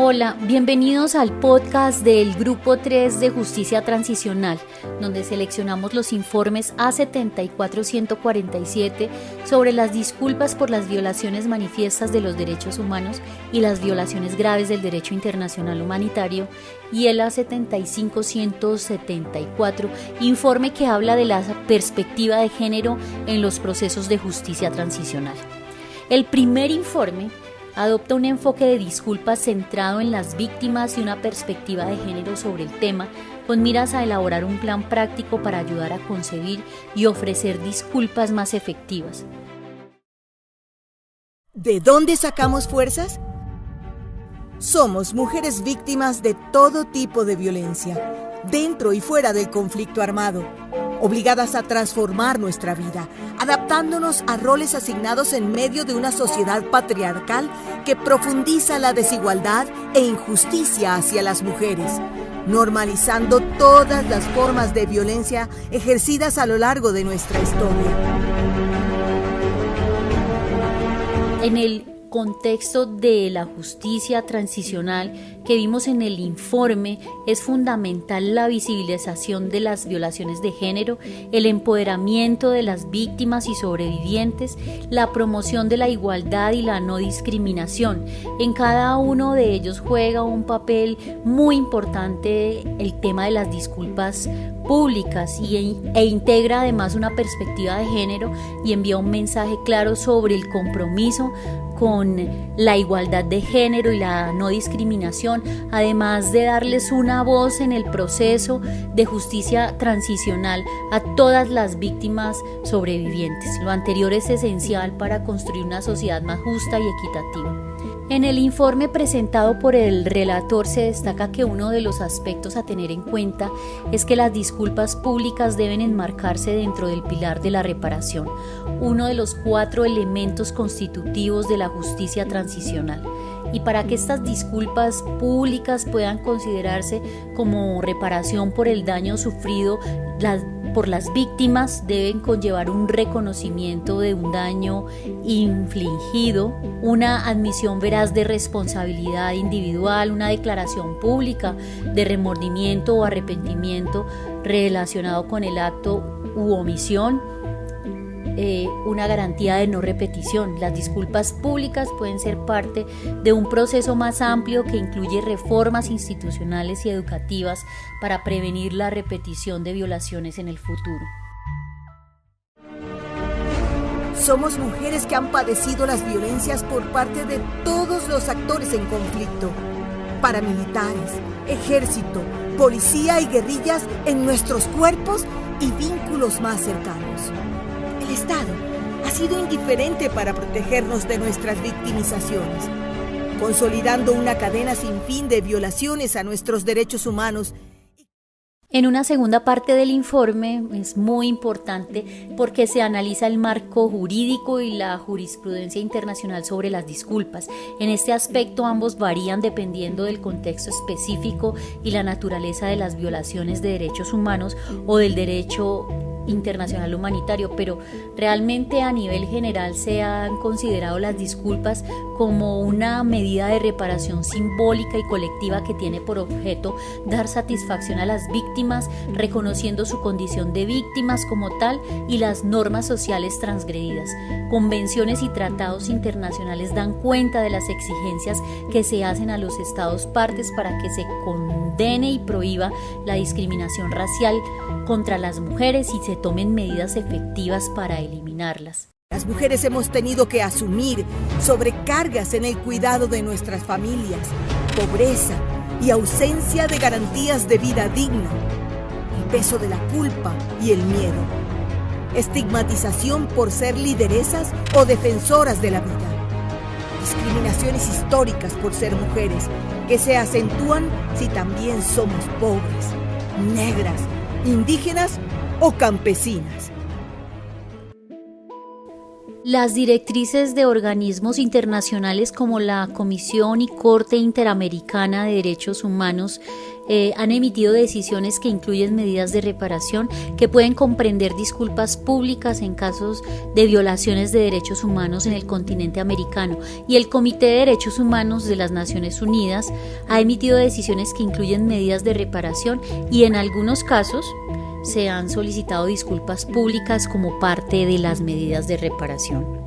Hola, bienvenidos al podcast del Grupo 3 de Justicia Transicional, donde seleccionamos los informes A74-147 sobre las disculpas por las violaciones manifiestas de los derechos humanos y las violaciones graves del derecho internacional humanitario, y el A75-174, informe que habla de la perspectiva de género en los procesos de justicia transicional. El primer informe adopta un enfoque de disculpas centrado en las víctimas y una perspectiva de género sobre el tema, con miras a elaborar un plan práctico para ayudar a concebir y ofrecer disculpas más efectivas. ¿De dónde sacamos fuerzas? Somos mujeres víctimas de todo tipo de violencia, dentro y fuera del conflicto armado, obligadas a transformar nuestra vida, adaptándonos a roles asignados en medio de una sociedad patriarcal que profundiza la desigualdad e injusticia hacia las mujeres, normalizando todas las formas de violencia ejercidas a lo largo de nuestra historia. En el contexto de la justicia transicional que vimos en el informe, es fundamental la visibilización de las violaciones de género, el empoderamiento de las víctimas y sobrevivientes, la promoción de la igualdad y la no discriminación. En cada uno de ellos juega un papel muy importante el tema de las disculpas públicas e integra además una perspectiva de género y envía un mensaje claro sobre el compromiso con la igualdad de género y la no discriminación, además de darles una voz en el proceso de justicia transicional a todas las víctimas sobrevivientes. Lo anterior es esencial para construir una sociedad más justa y equitativa. En el informe presentado por el relator se destaca que uno de los aspectos a tener en cuenta es que las disculpas públicas deben enmarcarse dentro del pilar de la reparación, uno de los 4 elementos constitutivos de la justicia transicional. Y para que estas disculpas públicas puedan considerarse como reparación por el daño sufrido por las víctimas, deben conllevar un reconocimiento de un daño infligido, una admisión veraz de responsabilidad individual, una declaración pública de remordimiento o arrepentimiento relacionado con el acto u omisión, una garantía de no repetición. Las disculpas públicas pueden ser parte de un proceso más amplio que incluye reformas institucionales y educativas para prevenir la repetición de violaciones en el futuro. Somos mujeres que han padecido las violencias por parte de todos los actores en conflicto, paramilitares, ejército, policía y guerrillas en nuestros cuerpos y vínculos más cercanos. El Estado ha sido indiferente para protegernos de nuestras victimizaciones, consolidando una cadena sin fin de violaciones a nuestros derechos humanos. En una segunda parte del informe es muy importante porque se analiza el marco jurídico y la jurisprudencia internacional sobre las disculpas. En este aspecto ambos varían dependiendo del contexto específico y la naturaleza de las violaciones de derechos humanos o del derecho internacional humanitario, pero realmente a nivel general se han considerado las disculpas como una medida de reparación simbólica y colectiva que tiene por objeto dar satisfacción a las víctimas, reconociendo su condición de víctimas como tal y las normas sociales transgredidas. Convenciones y tratados internacionales dan cuenta de las exigencias que se hacen a los estados partes para que se condene y prohíba la discriminación racial contra las mujeres y se tomen medidas efectivas para eliminarlas. Las mujeres hemos tenido que asumir sobrecargas en el cuidado de nuestras familias, pobreza y ausencia de garantías de vida digna, el peso de la culpa y el miedo, estigmatización por ser lideresas o defensoras de la vida, discriminaciones históricas por ser mujeres que se acentúan si también somos pobres, negras, indígenas o campesinas. Las directrices de organismos internacionales como la Comisión y Corte Interamericana de Derechos Humanos han emitido decisiones que incluyen medidas de reparación que pueden comprender disculpas públicas en casos de violaciones de derechos humanos en el continente americano, y el Comité de Derechos Humanos de las Naciones Unidas ha emitido decisiones que incluyen medidas de reparación, y en algunos casos se han solicitado disculpas públicas como parte de las medidas de reparación.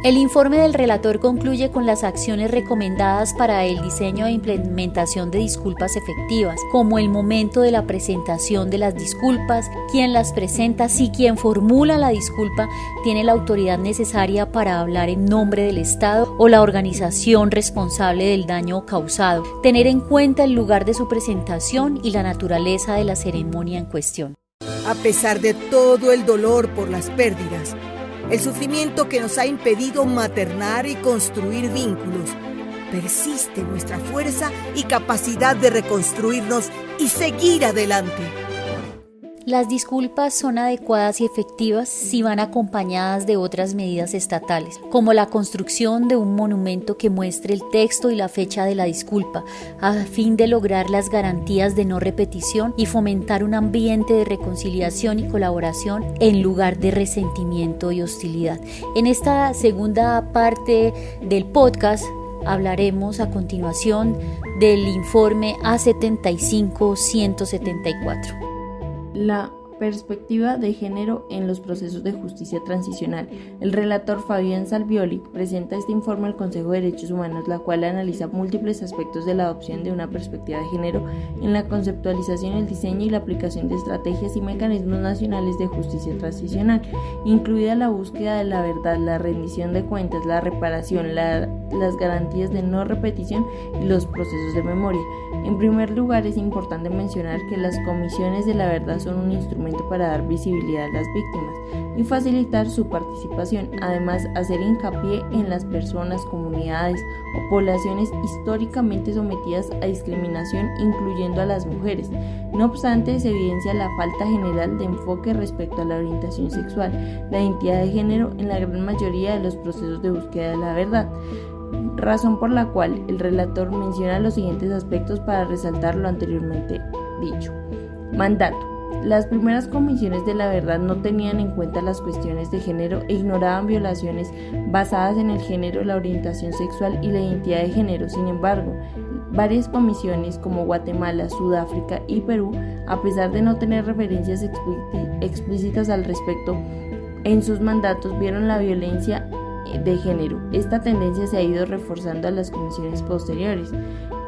El informe del relator concluye con las acciones recomendadas para el diseño e implementación de disculpas efectivas, como el momento de la presentación de las disculpas, quién las presenta, si quien formula la disculpa tiene la autoridad necesaria para hablar en nombre del Estado o la organización responsable del daño causado, tener en cuenta el lugar de su presentación y la naturaleza de la ceremonia en cuestión. A pesar de todo el dolor por las pérdidas, el sufrimiento que nos ha impedido maternar y construir vínculos, persiste nuestra fuerza y capacidad de reconstruirnos y seguir adelante. Las disculpas son adecuadas y efectivas si van acompañadas de otras medidas estatales, como la construcción de un monumento que muestre el texto y la fecha de la disculpa, a fin de lograr las garantías de no repetición y fomentar un ambiente de reconciliación y colaboración en lugar de resentimiento y hostilidad. En esta segunda parte del podcast hablaremos a continuación del informe A75-174. La perspectiva de género en los procesos de justicia transicional. El relator Fabián Salvioli presenta este informe al Consejo de Derechos Humanos, la cual analiza múltiples aspectos de la adopción de una perspectiva de género en la conceptualización, el diseño y la aplicación de estrategias y mecanismos nacionales de justicia transicional, incluida la búsqueda de la verdad, la rendición de cuentas, la reparación, las garantías de no repetición y los procesos de memoria. En primer lugar, es importante mencionar que las comisiones de la verdad son un instrumento para dar visibilidad a las víctimas y facilitar su participación. Además, hacer hincapié en las personas, comunidades o poblaciones históricamente sometidas a discriminación, incluyendo a las mujeres. No obstante, se evidencia la falta general de enfoque respecto a la orientación sexual, la identidad de género en la gran mayoría de los procesos de búsqueda de la verdad, razón por la cual el relator menciona los siguientes aspectos para resaltar lo anteriormente dicho. Mandato. Las primeras comisiones de la verdad no tenían en cuenta las cuestiones de género e ignoraban violaciones basadas en el género, la orientación sexual y la identidad de género. Sin embargo, varias comisiones como Guatemala, Sudáfrica y Perú, a pesar de no tener referencias explícitas al respecto en sus mandatos, vieron la violencia de género. Esta tendencia se ha ido reforzando a las comisiones posteriores,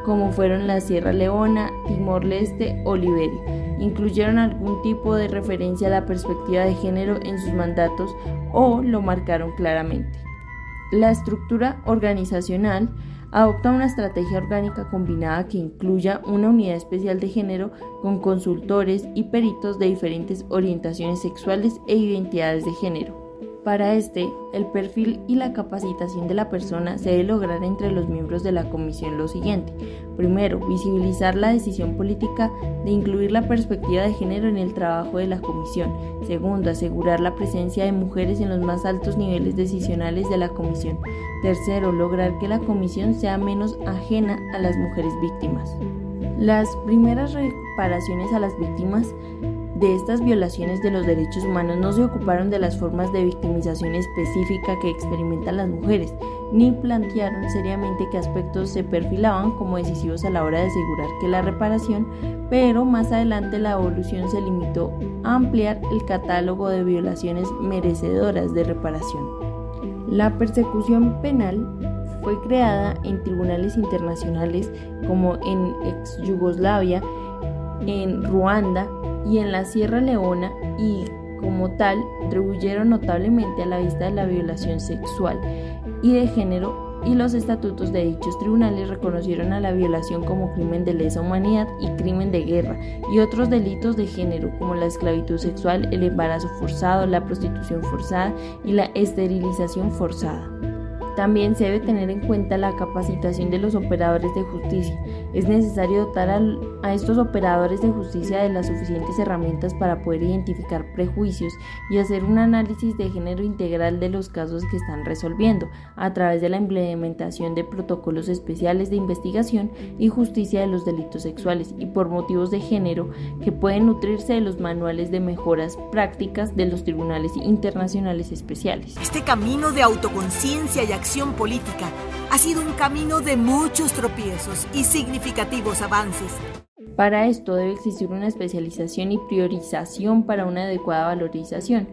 como fueron la Sierra Leona, Timor-Leste o Liberia. Incluyeron algún tipo de referencia a la perspectiva de género en sus mandatos o lo marcaron claramente. La estructura organizacional adopta una estrategia orgánica combinada que incluya una unidad especial de género con consultores y peritos de diferentes orientaciones sexuales e identidades de género. Para el perfil y la capacitación de la persona se debe lograr entre los miembros de la comisión lo siguiente. Primero, visibilizar la decisión política de incluir la perspectiva de género en el trabajo de la comisión. Segundo, asegurar la presencia de mujeres en los más altos niveles decisionales de la comisión. Tercero, lograr que la comisión sea menos ajena a las mujeres víctimas. Las primeras reparaciones a las víctimas de estas violaciones de los derechos humanos no se ocuparon de las formas de victimización específica que experimentan las mujeres, ni plantearon seriamente qué aspectos se perfilaban como decisivos a la hora de asegurar que la reparación, pero más adelante la evolución se limitó a ampliar el catálogo de violaciones merecedoras de reparación. La persecución penal fue creada en tribunales internacionales como en ex Yugoslavia, en Ruanda y en la Sierra Leona, y como tal contribuyeron notablemente a la vista de la violación sexual y de género, y los estatutos de dichos tribunales reconocieron a la violación como crimen de lesa humanidad y crimen de guerra, y otros delitos de género como la esclavitud sexual, el embarazo forzado, la prostitución forzada y la esterilización forzada. También se debe tener en cuenta la capacitación de los operadores de justicia. Es necesario dotar a estos operadores de justicia de las suficientes herramientas para poder identificar prejuicios y hacer un análisis de género integral de los casos que están resolviendo, a través de la implementación de protocolos especiales de investigación y justicia de los delitos sexuales y por motivos de género, que pueden nutrirse de los manuales de mejoras prácticas de los tribunales internacionales especiales. Este camino de autoconciencia y acción política ha sido un camino de muchos tropiezos y significativos avances. Para esto debe existir una especialización y priorización para una adecuada valorización,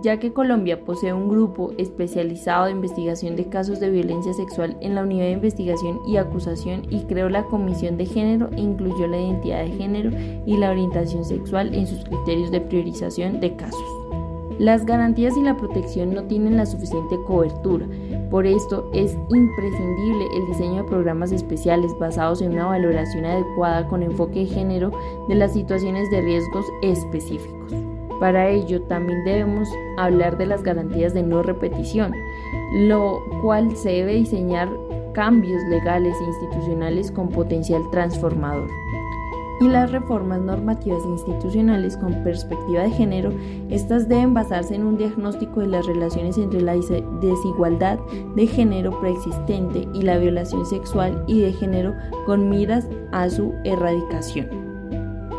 ya que Colombia posee un grupo especializado de investigación de casos de violencia sexual en la Unidad de Investigación y Acusación y creó la Comisión de Género e incluyó la identidad de género y la orientación sexual en sus criterios de priorización de casos. Las garantías y la protección no tienen la suficiente cobertura, por esto es imprescindible el diseño de programas especiales basados en una valoración adecuada con enfoque de género de las situaciones de riesgos específicos. Para ello también debemos hablar de las garantías de no repetición, lo cual se debe diseñar cambios legales e institucionales con potencial transformador. Y las reformas normativas e institucionales con perspectiva de género, estas deben basarse en un diagnóstico de las relaciones entre la desigualdad de género preexistente y la violación sexual y de género con miras a su erradicación.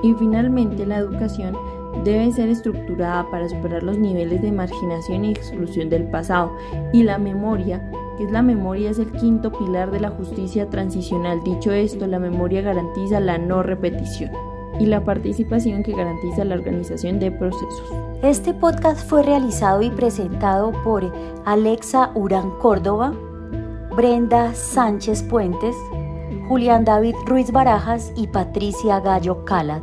Y finalmente, la educación debe ser estructurada para superar los niveles de marginación y exclusión del pasado, y la memoria, es el quinto pilar de la justicia transicional. Dicho esto, la memoria garantiza la no repetición y la participación, que garantiza la organización de procesos. Este podcast fue realizado y presentado por Alexa Urán Córdoba, Brenda Sánchez Puentes, Julián David Ruiz Barajas y Patricia Gallo Calat.